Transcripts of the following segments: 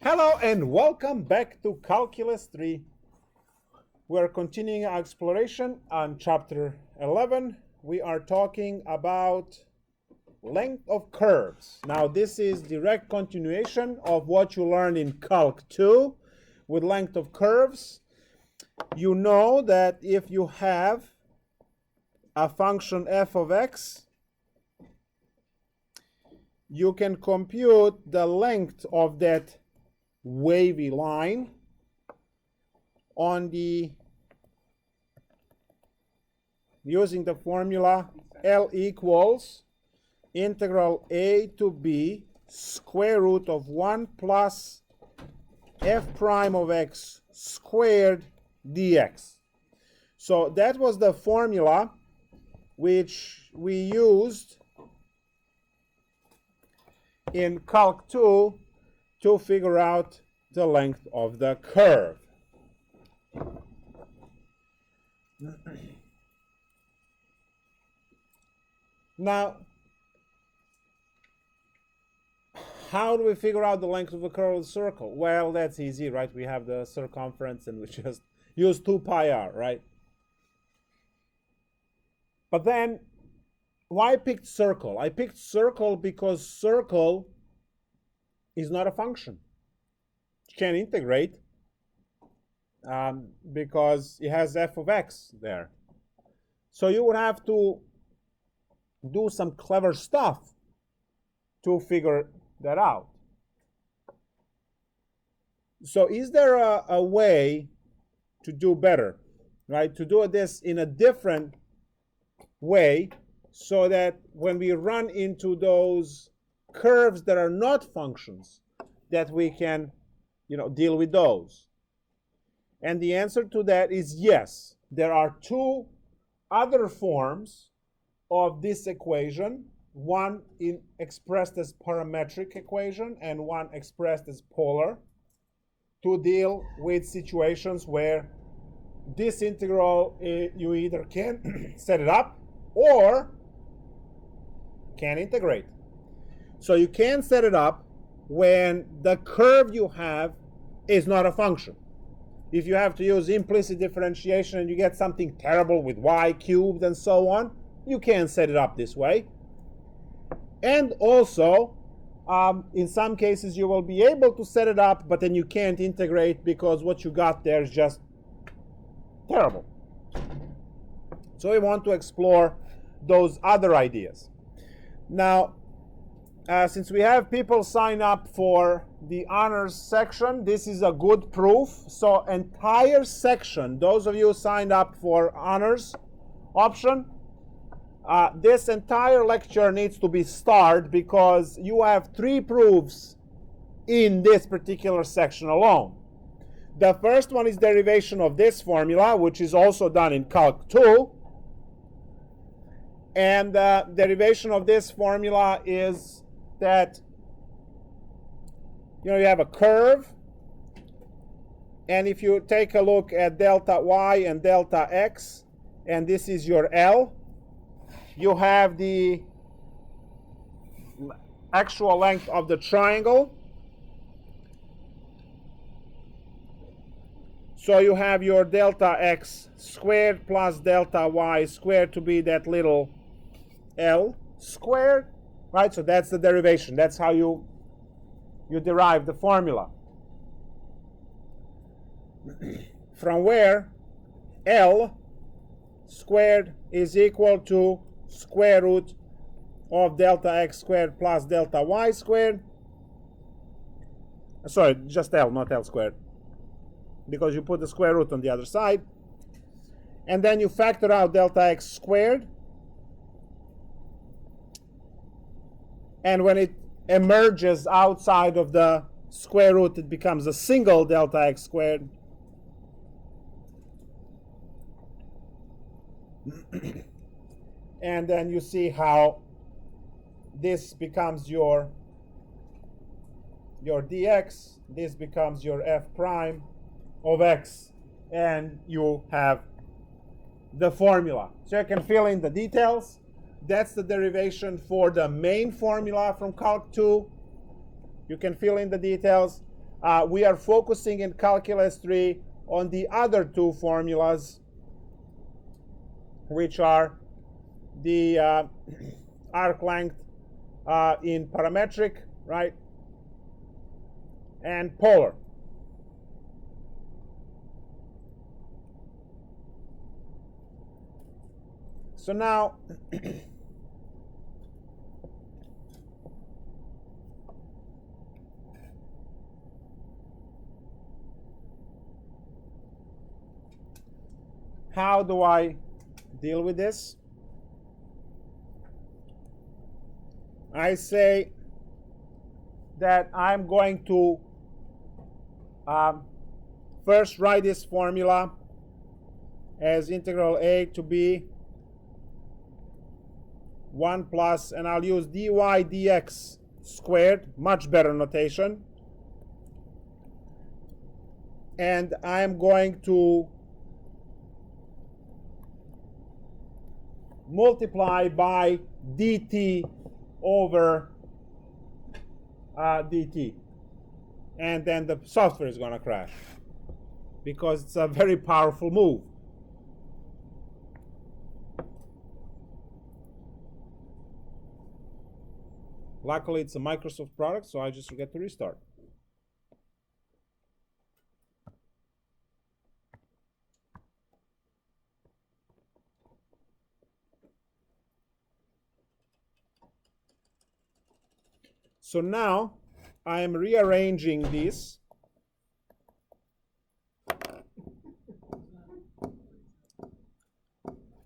Hello and welcome back to Calculus 3. We're continuing our exploration on chapter 11. We are talking about length of curves. Now this is direct continuation of what you learned in Calc 2 with length of curves. You know that if you have a function f of x, you can compute the length of that wavy line on the using the formula L equals integral a to b square root of 1 plus f prime of x squared dx. So that was the formula which we used in Calc 2 to figure out the length of the curve. Now, how do we figure out the length of the curve of the circle? Well, that's easy, right? We have the circumference and we just use 2 pi r, right? But then, why I picked circle? I picked circle because circle is not a function. You can't integrate because it has f of x there. So you would have to do some clever stuff to figure that out. So is there a way to do better, right? To do this in a different way so that when we run into those curves that are not functions, that we can, deal with those. And the answer to that is yes. There are two other forms of this equation, one expressed as parametric equation and one expressed as polar, to deal with situations where this integral, you either can set it up or can integrate. So you can set it up when the curve you have is not a function. If you have to use implicit differentiation and you get something terrible with y cubed and so on, you can set it up this way. And also, in some cases you will be able to set it up, but then you can't integrate because what you got there is just terrible. So we want to explore those other ideas. Now, since we have people sign up for the honors section, this is a good proof. So entire section, those of you who signed up for honors option, this entire lecture needs to be starred because you have 3 proofs in this particular section alone. The first one is derivation of this formula, which is also done in Calc 2. And the derivation of this formula is that you have a curve, and if you take a look at delta y and delta x, and this is your L, you have the actual length of the triangle. So you have your delta x squared plus delta y squared to be that little L squared, right? So that's the derivation. That's how you derive the formula. From where L squared is equal to square root of delta x squared plus delta y squared. Sorry, just L, not L squared, because you put the square root on the other side. And then you factor out delta x squared. And when it emerges outside of the square root, it becomes a single delta x squared. And then you see how this becomes your dx, this becomes your f prime of x, and you have the formula. So you can fill in the details. That's the derivation for the main formula from Calc 2. You can fill in the details. We are focusing in Calculus 3 on the other two formulas, which are the arc length in parametric, right, and polar. So now, how do I deal with this? I say that I'm going to first write this formula as integral a to b 1 plus, and I'll use dy dx squared, much better notation. And I'm going to multiply by dt over dt. And then the software is going to crash because it's a very powerful move. Luckily, it's a Microsoft product, so I just get to restart. So now I am rearranging this.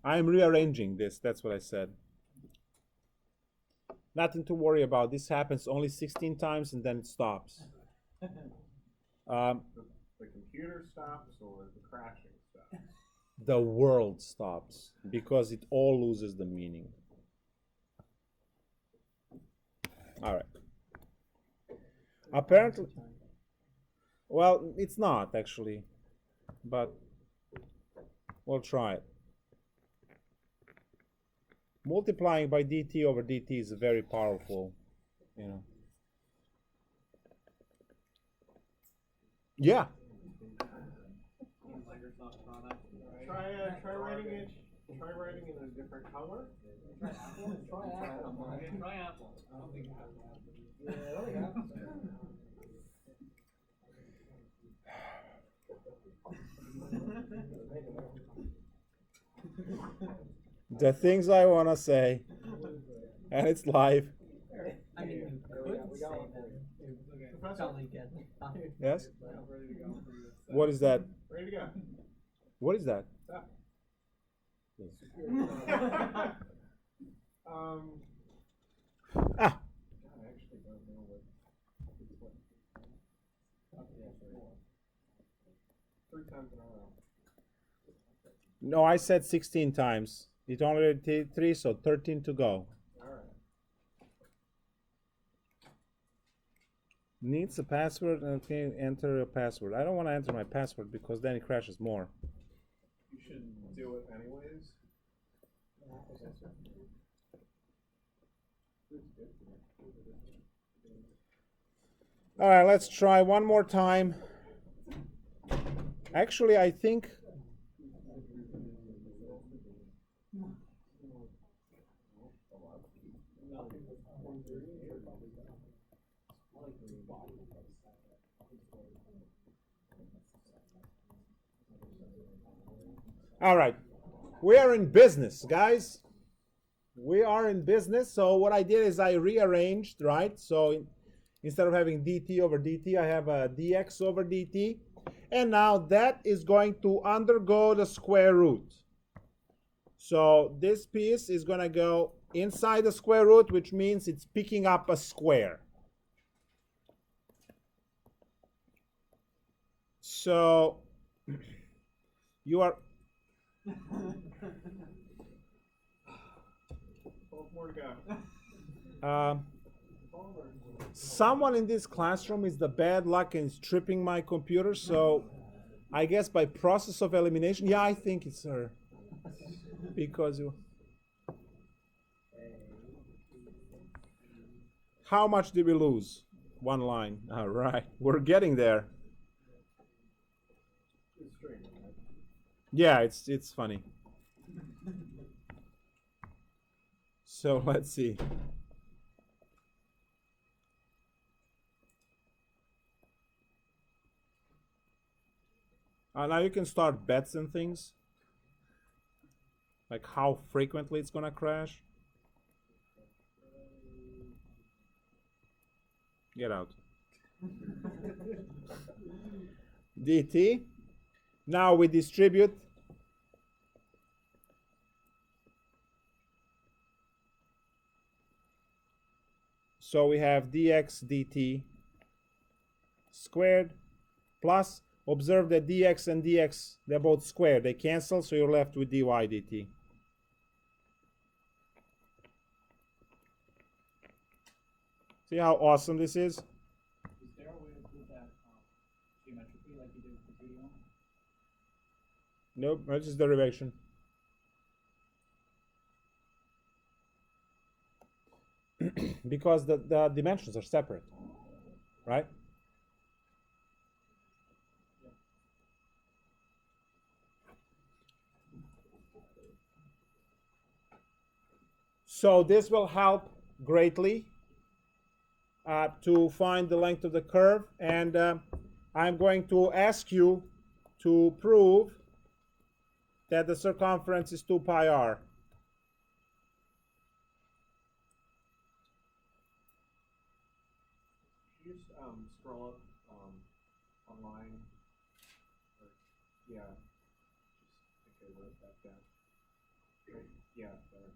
I'm rearranging this, that's what I said. Nothing to worry about. This happens only 16 times and then it stops. The computer stops or the crashing stops? The world stops because it all loses the meaning. All right. Apparently, well, it's not actually, but we'll try it. Multiplying by dt over dt is very powerful, you know. Yeah. Try writing it. Try writing it in a different color. Try apple. Try apple. I don't think apple. Yeah, I don't think apple. The things I want to say, and it's live. I mean, we got one. Yes? What is that? Ready to go. What is that? Stop. Ah. I actually don't know what. 3 times in a row. No, I said 16 times. It only did 3, so 13 to go. All right. Needs a password and can enter a password. I don't want to enter my password because then it crashes more. You should do it anyways. All right, let's try one more time. Actually, I think all right, we are in business, guys. We are in business. So what I did is I rearranged, right? So instead of having dt over dt, I have a dx over dt. And now that is going to undergo the square root. So this piece is going to go inside the square root, which means it's picking up a square. So you are... 12 more to go. Someone in this classroom is the bad luck and is tripping my computer, so I guess by process of elimination, yeah, I think it's her. Because you... How much did we lose? one line. All right, we're getting there. It's straight. Yeah, it's funny. So let's see. Now you can start bets and things, like how frequently it's gonna crash. Get out. dt. Now we distribute. So we have dx dt squared plus, observe that dx and dx, they're both squared. They cancel, so you're left with dy dt. See how awesome this is? Is there a way to prove that geometrically like you did with the 3D one? Nope, that's just derivation. Because the dimensions are separate, right? So this will help greatly to find the length of the curve, and I'm going to ask you to prove that the circumference is 2 pi r. Can you just scroll up online? Or, yeah. Just okay, where's that down? Yeah, there.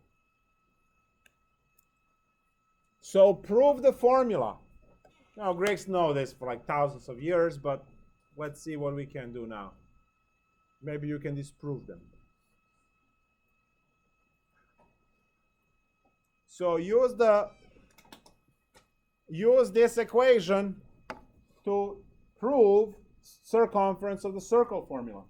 So prove the formula. Now Greeks know this for like thousands of years, but let's see what we can do now. Maybe you can disprove them. So use this equation to prove circumference of the circle formula.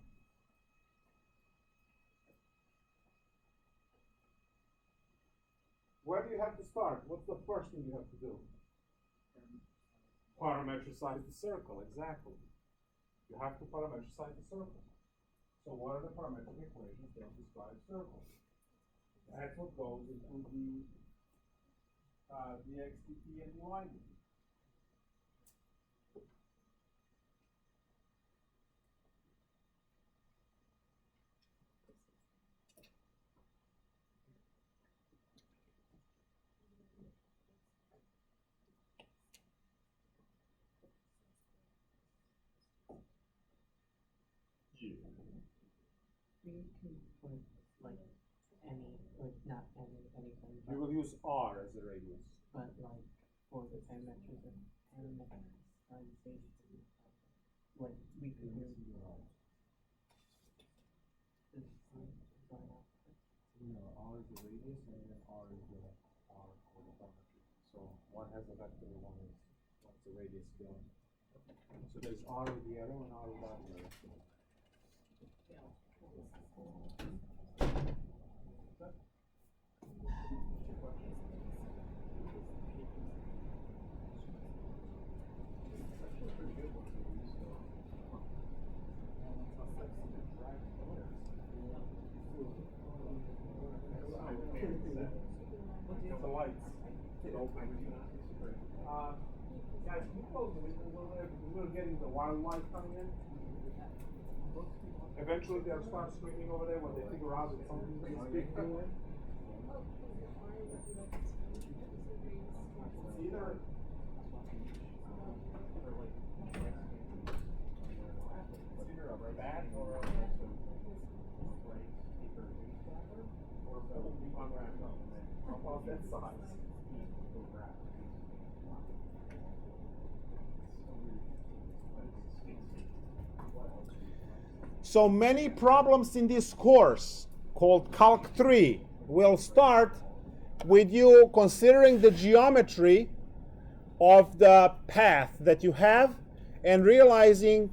Where do you have to start? What's the first thing you have to do? Parametricize the circle, exactly. You have to parametricize the circle. So what are the parametric equations that describe circles? That's what goes into the dx dt and dy dt. You can put like any, like not anything, You will use r as the radius. but like for the parameters of parametrization, like we can do. R is the radius, and then R is the R for the geometry. So one has a vector, one is what's the radius scale. So there's R with the arrow and R without the arrow. The lights. Guys, can you close the window a little bit? We're getting the wildlife coming in. Eventually they'll start screaming over there when they figure out that something's big coming in. It's either a bat or a about that size. So many problems in this course called Calc3 will start with you considering the geometry of the path that you have and realizing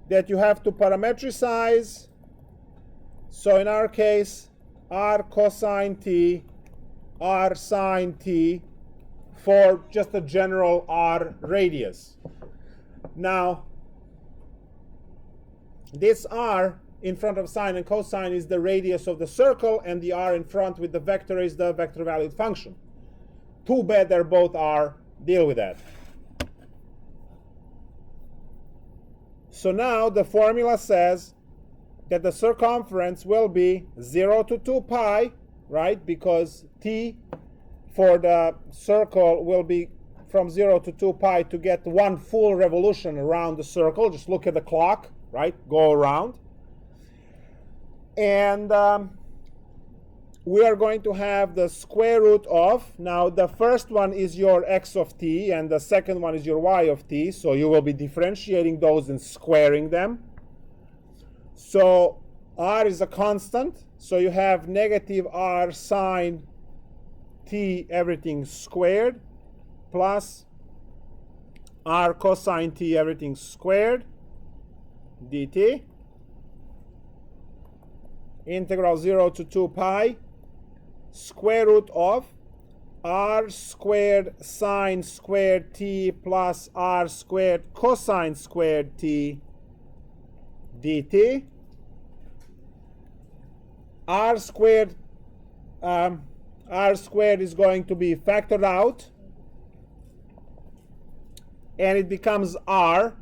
that you have to parametricize. So in our case, r cosine t, r sine t for just a general r radius. Now, this r in front of sine and cosine is the radius of the circle, and the r in front with the vector is the vector valued function. Too bad they're both r. Deal with that. So now the formula says that the circumference will be 0 to 2 pi, right? Because t for the circle will be from 0 to 2 pi to get one full revolution around the circle. Just look at the clock, right? Go around. And we are going to have the square root of, now the first one is your x of t, and the second one is your y of t, so you will be differentiating those and squaring them. So r is a constant, so you have negative r sine t everything squared, plus r cosine t everything squared, dt, integral 0 to 2 pi, square root of r squared sine squared t plus r squared cosine squared t dt. R squared is going to be factored out, and it becomes r,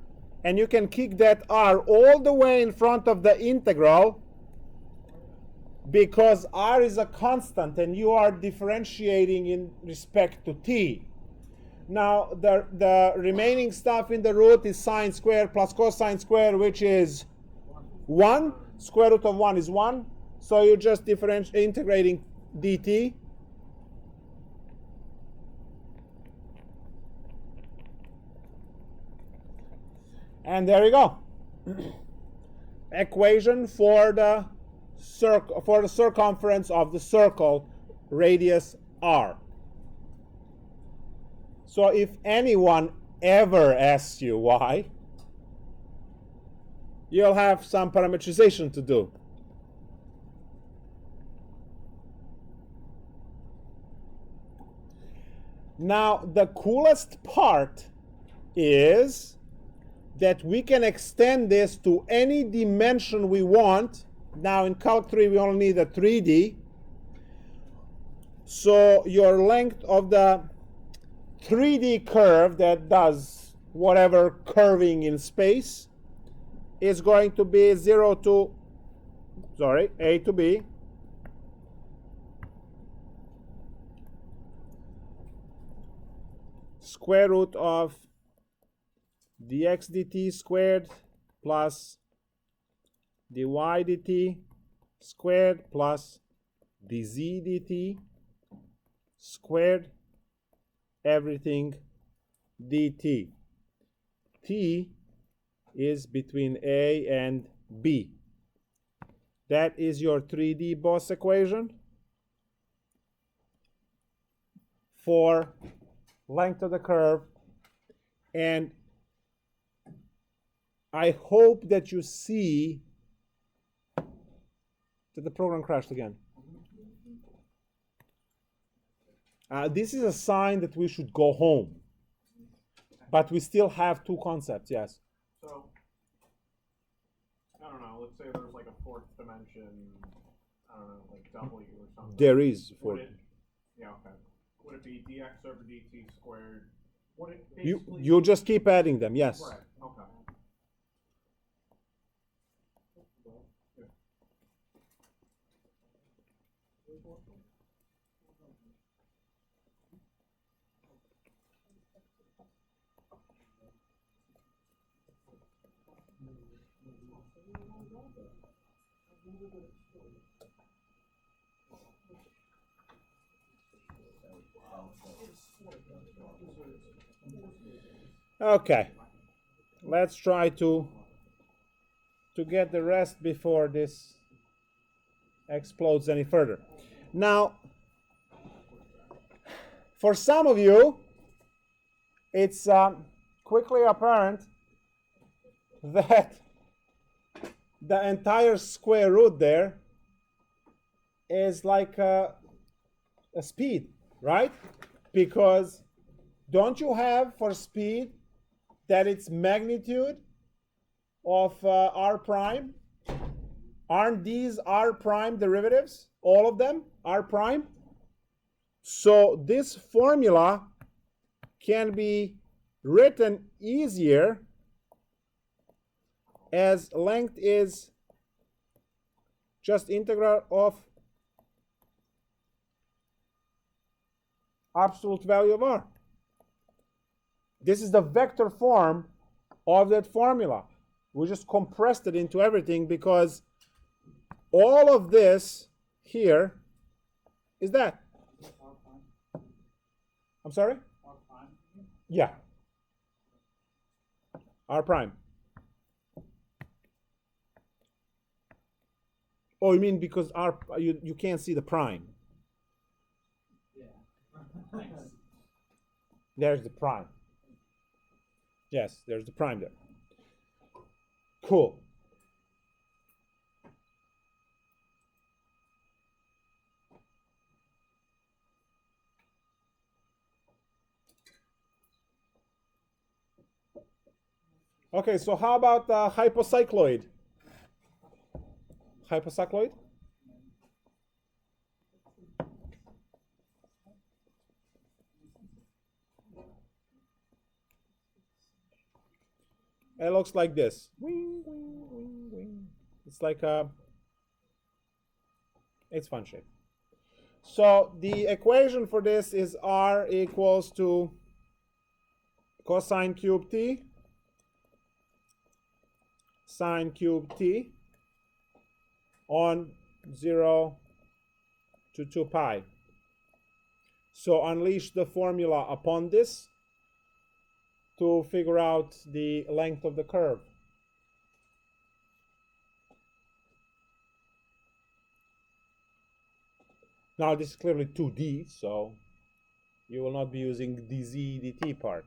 and you can kick that r all the way in front of the integral, because r is a constant and you are differentiating in respect to t. Now the remaining stuff in the root is sine squared plus cosine squared, which is 1. Square root of 1 is 1. So you're just integrating dt. And there you go. Equation for the circumference of the circle, radius r. So if anyone ever asks you why, you'll have some parametrization to do. Now, the coolest part is that we can extend this to any dimension we want. Now in Calc 3 we only need a 3D. So your length of the 3D curve that does whatever curving in space is going to be a to b square root of dx dt squared plus dy dt squared plus dz dt squared everything dt. T is between A and B. That is your 3D boss equation for length of the curve. And I hope that you see that the program crashed again. This is a sign that we should go home. But we still have two concepts, yes. So, I don't know, let's say there's like a fourth dimension, I don't know, like W or something. There is fourth. Yeah, okay. Would it be dx over dt squared? Would it You just keep adding them, yes. Right, okay. Okay, let's try to get the rest before this explodes any further. Now, for some of you, it's quickly apparent that the entire square root there is like a speed, right? Because don't you have for speed that it's magnitude of r prime? Aren't these r prime derivatives? All of them r prime? So this formula can be written easier as length is just integral of absolute value of r. This is the vector form of that formula. We just compressed it into everything because all of this here is that. I'm sorry? Yeah. R prime. Oh, you mean because R you can't see the prime. Yeah. There's the prime. Yes, there's the prime there. Cool. Okay, so how about hypocycloid? Hypocycloid? It looks like this. Wing, wing, wing, wing. It's like a, it's fun shape. So the equation for this is r equals to cosine cube t sine cube t on 0 to 2 pi. So unleash the formula upon this to figure out the length of the curve. Now this is clearly 2D, so you will not be using dz dt part.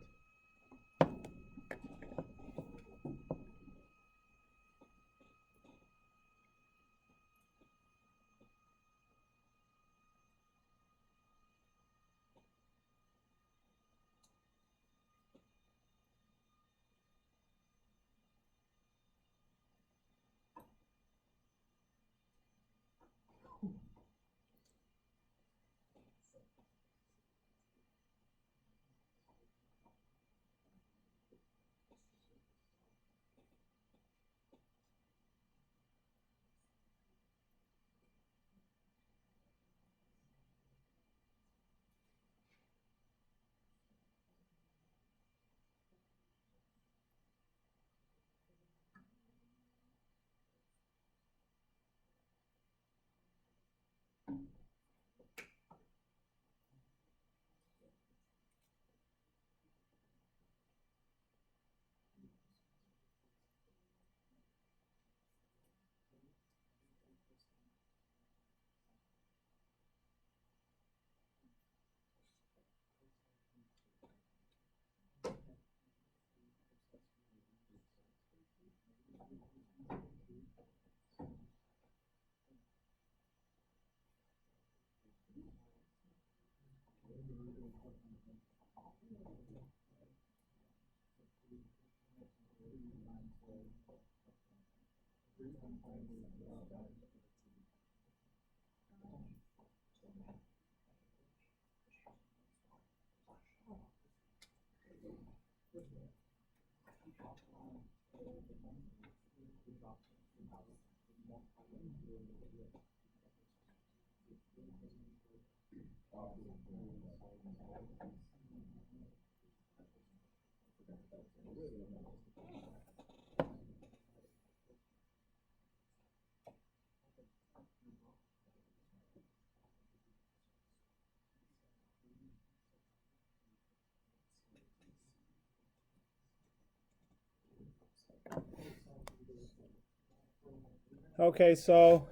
Okay, so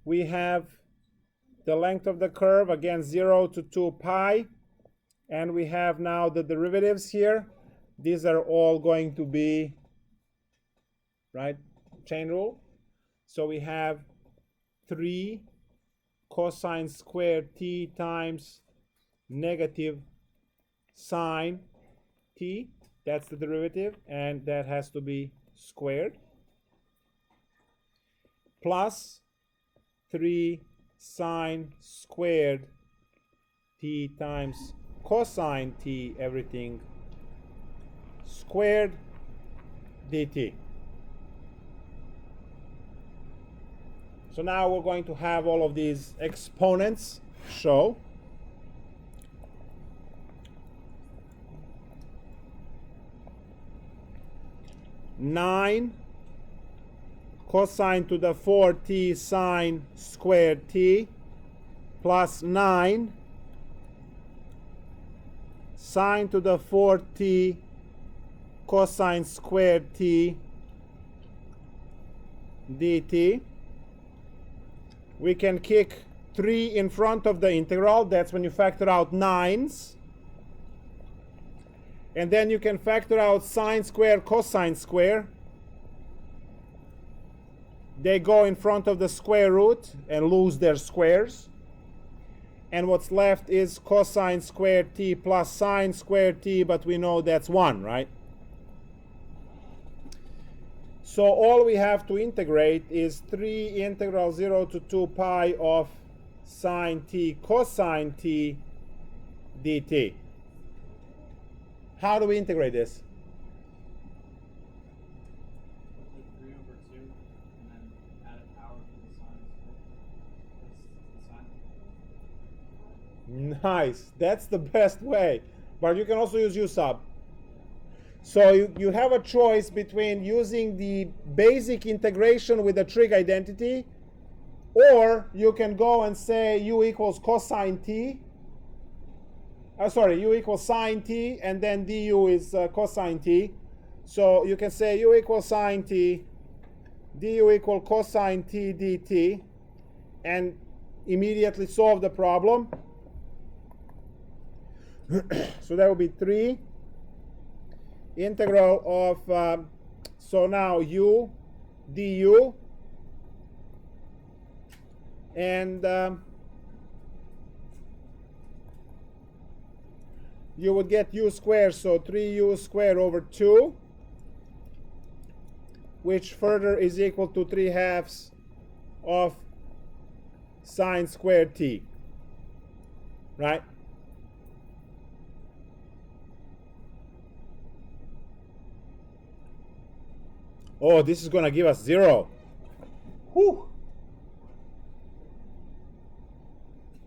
we have the length of the curve, again 0 to 2 pi, and we have now the derivatives here. These are all going to be, right, chain rule. So we have 3 cosine squared t times negative sine t, that's the derivative, and that has to be squared, plus 3 sine squared t times cosine t, everything squared dt. So now we're going to have all of these exponents show. Nine cosine to the 4t sine squared t plus 9 sine to the 4t cosine squared t dt. We can kick 3 in front of the integral. That's when you factor out 9s. And then you can factor out sine square, cosine square. They go in front of the square root and lose their squares. And what's left is cosine squared t plus sine squared t, but we know that's 1, right? So all we have to integrate is 3 integral 0 to 2 pi of sine t cosine t dt. How do we integrate this? Put 3 over 2 and then add a power to the sine. Nice. That's the best way. But you can also use u sub. So you have a choice between using the basic integration with the trig identity, or you can go and say u equals cosine t. U equals sine t, and then du is cosine t. So you can say u equals sine t, du equal cosine t dt, and immediately solve the problem. So that would be 3 integral of, so now u du, and you would get u squared, so 3u squared over 2, which further is equal to 3/2 of sine squared t, right? Oh, this is going to give us 0. Whew.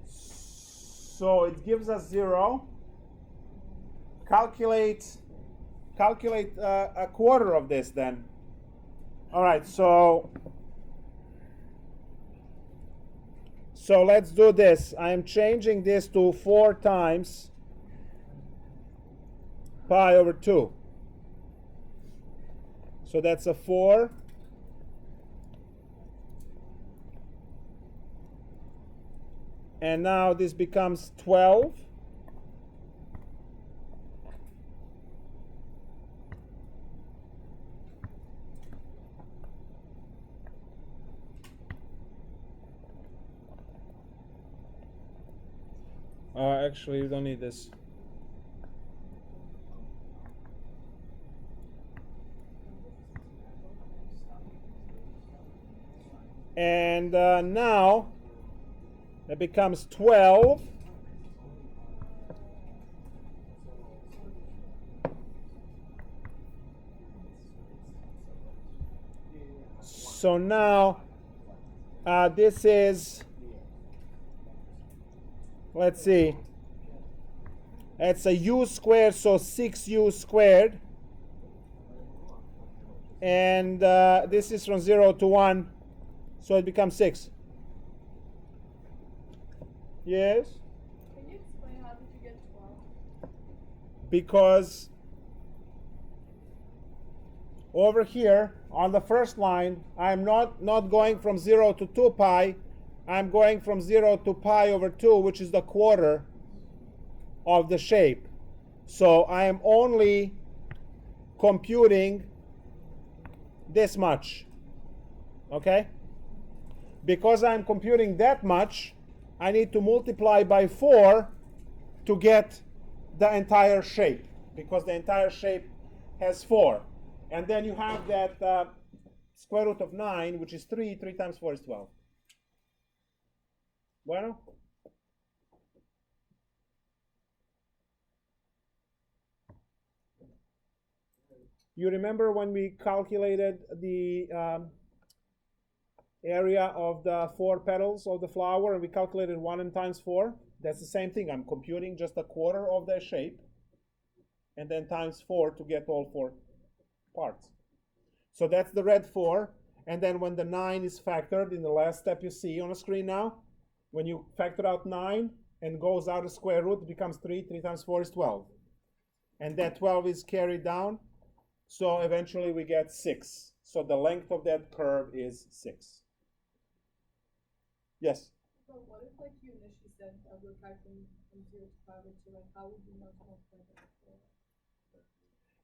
So it gives us 0. Calculate a quarter of this then. All right, so let's do this. I am changing this to 4 times pi over 2. So that's a 4. And now this becomes 12. Actually, we don't need this. And now it becomes 12. So now this is, let's see, it's a u squared, so 6u squared. And this is from 0 to 1. So it becomes 6. Yes? Can you explain how did you get 12? Because over here on the first line, I'm not going from 0 to 2 pi. I'm going from 0 to pi over 2, which is the quarter of the shape. So I am only computing this much. Okay? Because I'm computing that much, I need to multiply by 4 to get the entire shape, because the entire shape has 4. And then you have that square root of 9, which is 3. 3 times 4 is 12. Bueno? You remember when we calculated the area of the 4 petals of the flower, and we calculated 1 times 4? That's the same thing. I'm computing just a quarter of the shape, and then times 4 to get all 4 parts. So that's the red 4. And then when the 9 is factored in the last step you see on the screen now, when you factor out 9 and goes out of square root, it becomes 3. 3 times 4 is 12. And that 12 is carried down. So eventually we get 6. So the length of that curve is 6. Yes? But what if, like, you initially said that we're calculating from 0 to 5 or 2, like, how would you know to multiply that before?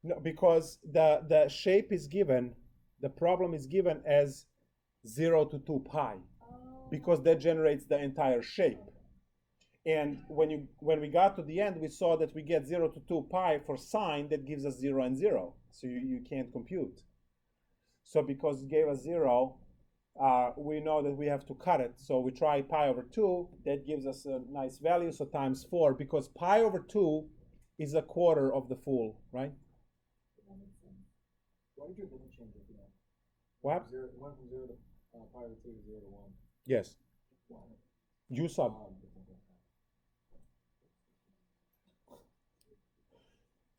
No, because the shape is given, the problem is given as 0 to 2 pi, because that generates the entire shape. And when we got to the end, we saw that we get 0 to 2 pi for sine, that gives us 0 and 0. So you can't compute. So because it gave us 0, we know that we have to cut it. So we try pi over 2. That gives us a nice value, so times 4, because pi over 2 is a quarter of the full, right? Why did your limit change at the end? What? It went from 0 to pi over 2 to 0 to 1. Yes. Why? You sub.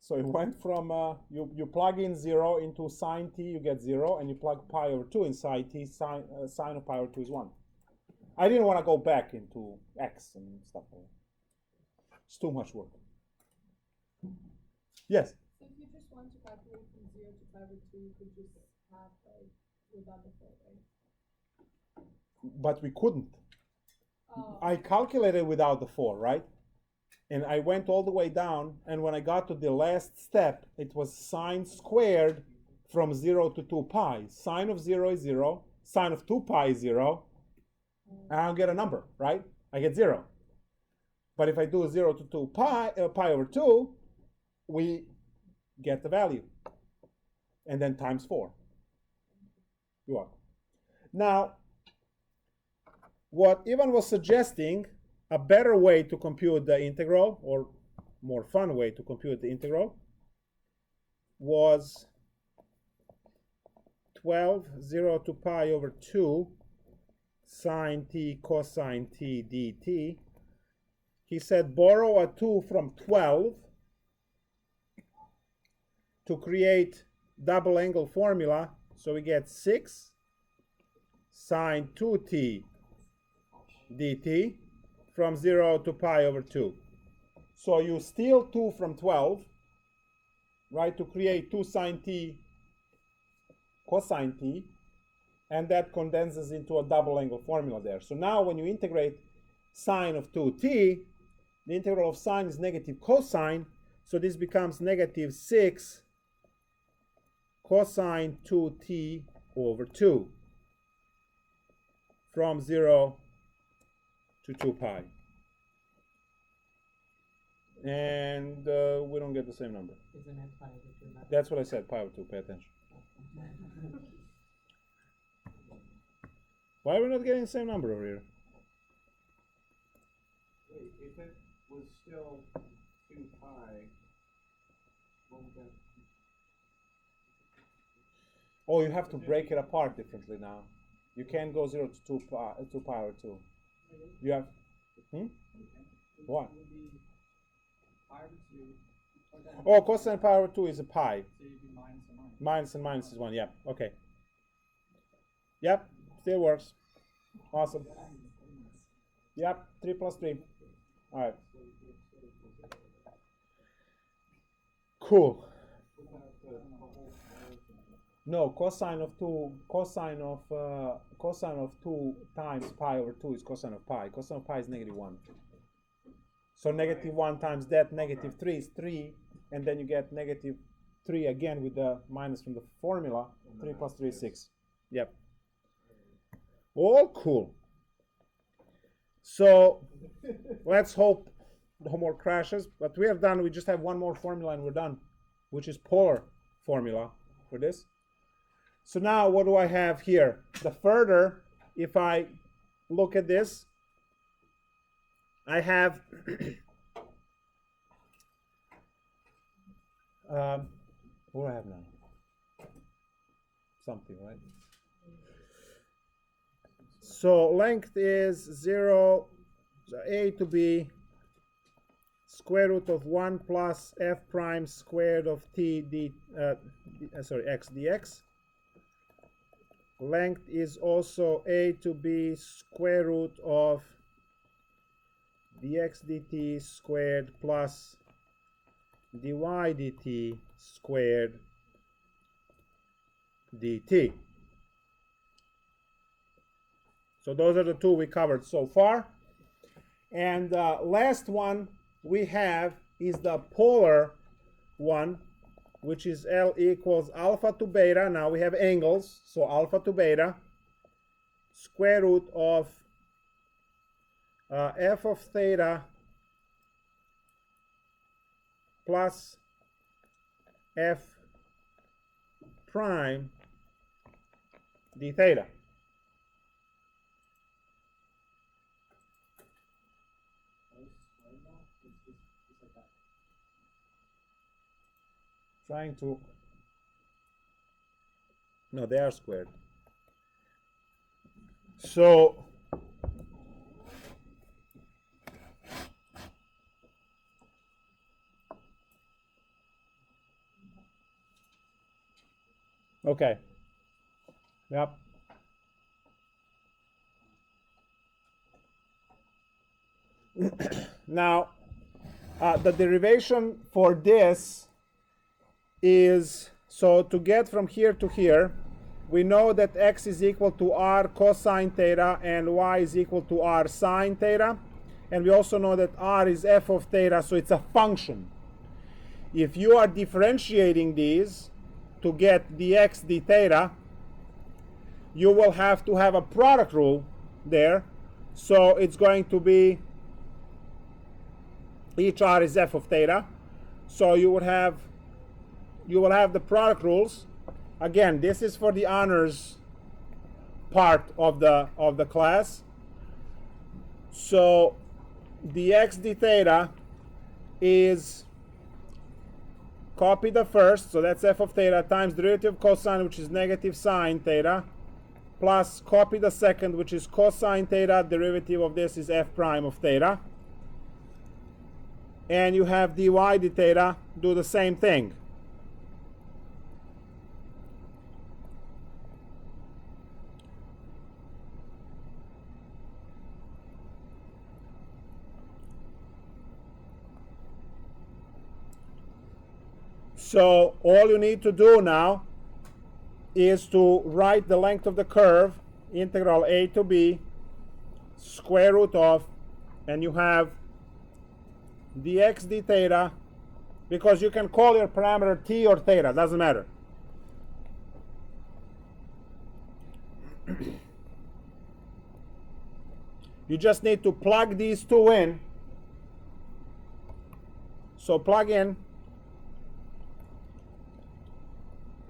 So it went from, you plug in 0 into sine t, you get 0, and you plug pi over 2 inside t, sine of pi over 2 is 1. I didn't want to go back into x and stuff like that. It's too much work. Yes? So if you just want to calculate from 0 to 5 or 2, you could just have, like, without the 4, right? But we couldn't. Oh. I calculated without the 4, right? And I went all the way down, and when I got to the last step, it was sine squared from 0 to 2 pi. Sine of 0 is 0, sine of 2 pi is 0, and I'll get a number, right? I get 0. But if I do 0 to 2 pi, pi over 2, we get the value. And then times 4. You are. Now, what Ivan was suggesting, a better way to compute the integral, or more fun way to compute the integral, was 12, 0 to pi over 2 sine t cosine t dt. He said borrow a 2 from 12 to create double angle formula, so we get 6 sine 2t dt from 0 to pi over 2. So you steal 2 from 12, right, to create 2 sine t cosine t, and that condenses into a double angle formula there. So now when you integrate sine of 2t, the integral of sine is negative cosine, so this becomes negative 6 cosine 2t over 2 from 0 to 2 pi. And we don't get the same number. Isn't it pi over 2? That's what I said, pi over 2, pay attention. Why are we not getting the same number over here? Wait, if it was still 2 pi, what would that? Oh, you have to break it apart differently now. You can't go 0 to 2 pi over 2. You have, what? Oh, cosine pi over 2 is a pi. So you'd be minus and minus. Minus and minus is 1, yeah, okay. Yep, still works. Awesome. Yep, 3 plus 3. All right. Cool. No, cosine of 2 times pi over 2 is cosine of pi. Cosine of pi is negative 1. So negative 1 times that, negative 3 is 3, and then you get negative 3 again with the minus from the formula. 3 plus 3 is 6. Yep. All cool. So let's hope no more crashes. But we just have one more formula and we're done, which is polar formula for this. So now what do I have here? The further, if I look at this, I have what do I have now? Something, right? So length is 0, so a to b square root of 1 plus f prime squared of t x dx. Length is also a to b square root of dx dt squared plus dy dt squared dt. So those are the two we covered so far. And last one we have is the polar one, which is L equals alpha to beta. Now we have angles, so alpha to beta, square root of f of theta plus f prime d theta. Trying to, no, they are squared. So okay, yep. Now the derivation for this is, so to get from here to here, we know that x is equal to r cosine theta and y is equal to r sine theta, and we also know that r is f of theta, so it's a function. If you are differentiating these to get dx d theta, you will have to have a product rule there, so it's going to be each r is f of theta, so you will have the product rules. Again, this is for the honors part of the class. So dx d theta is, copy the first, so that's f of theta, times derivative of cosine, which is negative sine theta, plus copy the second, which is cosine theta, derivative of this is f prime of theta. And you have dy d theta, do the same thing. So all you need to do now is to write the length of the curve, integral a to b, square root of, and you have dx d theta, because you can call your parameter t or theta, doesn't matter. You just need to plug these two in. So plug in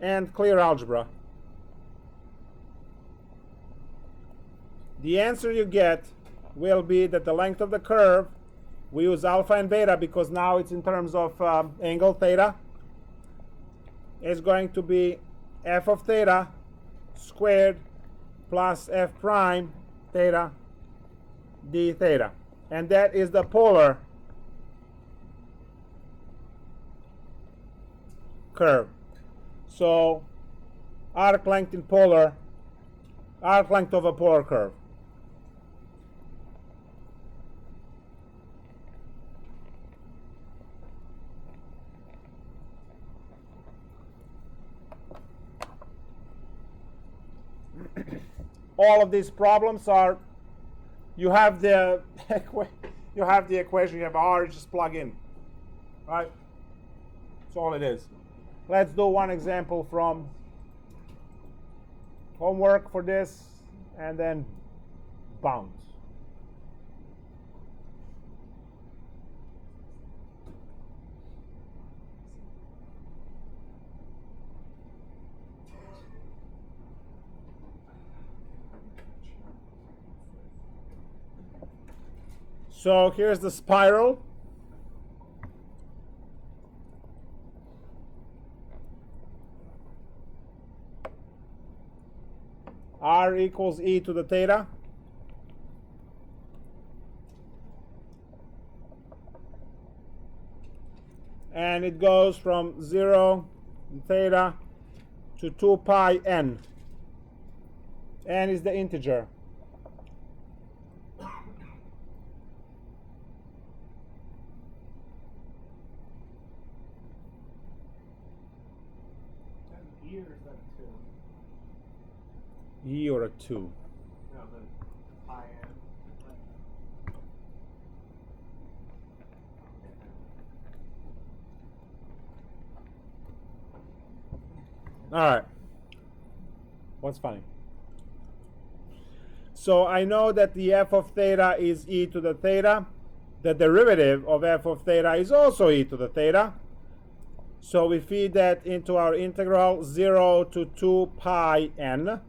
and clear algebra. The answer you get will be that the length of the curve, we use alpha and beta because now it's in terms of angle theta, is going to be f of theta squared plus f prime theta d theta. And that is the polar curve. So arc length in polar, arc length of a polar curve. All of these problems are, you have the equation, you have r, you just plug in, right? That's all it is. Let's do one example from homework for this, and then bounce. So here's the spiral. R equals e to the theta. And it goes from 0 theta to 2 pi n. N is the integer. E or is that 2? E or a 2. No, the I am. All right. What's funny? So I know that the f of theta is e to the theta. The derivative of f of theta is also e to the theta. So we feed that into our integral 0 to 2 pi n.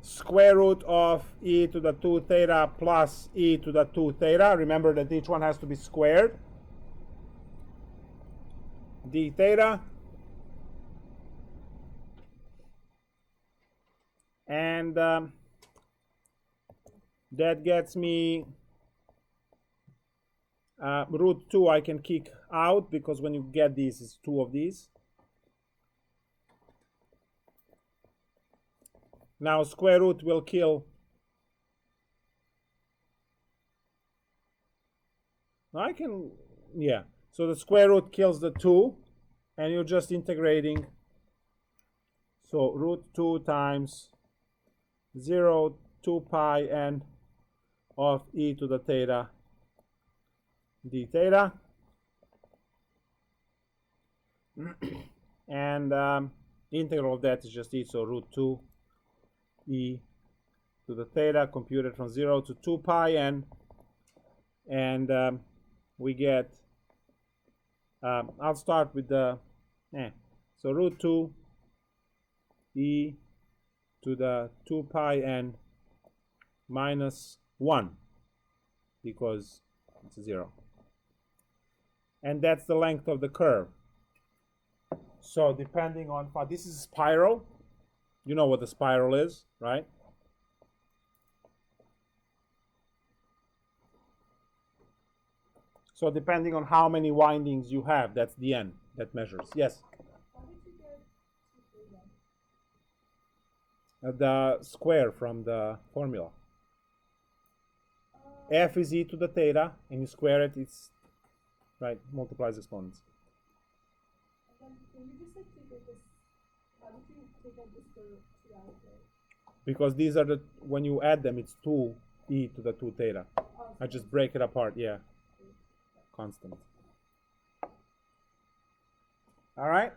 Square root of e to the 2 theta plus e to the 2 theta. Remember that each one has to be squared. D theta. And that gets me root 2 I can kick out, because when you get these, it's 2 of these. Now square root will kill. I can, yeah. So the square root kills the 2, and you're just integrating. So root 2 times 0, 2 pi n of e to the theta d theta. And the integral of that is just e, so root 2 e to the theta computed from 0 to 2 pi n. And we get, I'll start with the, so root 2 e to the 2 pi n minus 1, because it's 0. And that's the length of the curve. So depending on, this is spiral. You know what the spiral is, right? So depending on how many windings you have, that's the n that measures. Yes? How did you get 2 theta? The square from the formula. F is e to the theta, and you square it, it's, right, multiplies exponents. And then when you just said take out this, how did you take out this for 2 out there? Because these are the, when you add them, it's 2 e to the 2 theta. Oh, I just break it apart, yeah. Constant. All right.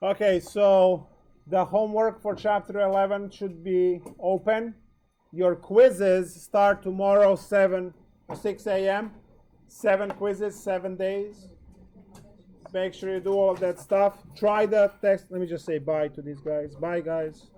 Okay, so the homework for chapter 11 should be open. Your quizzes start tomorrow 6 a.m. 7 quizzes, 7 days. Make sure you do all of that stuff. Try the text. Let me just say bye to these guys. Bye, guys.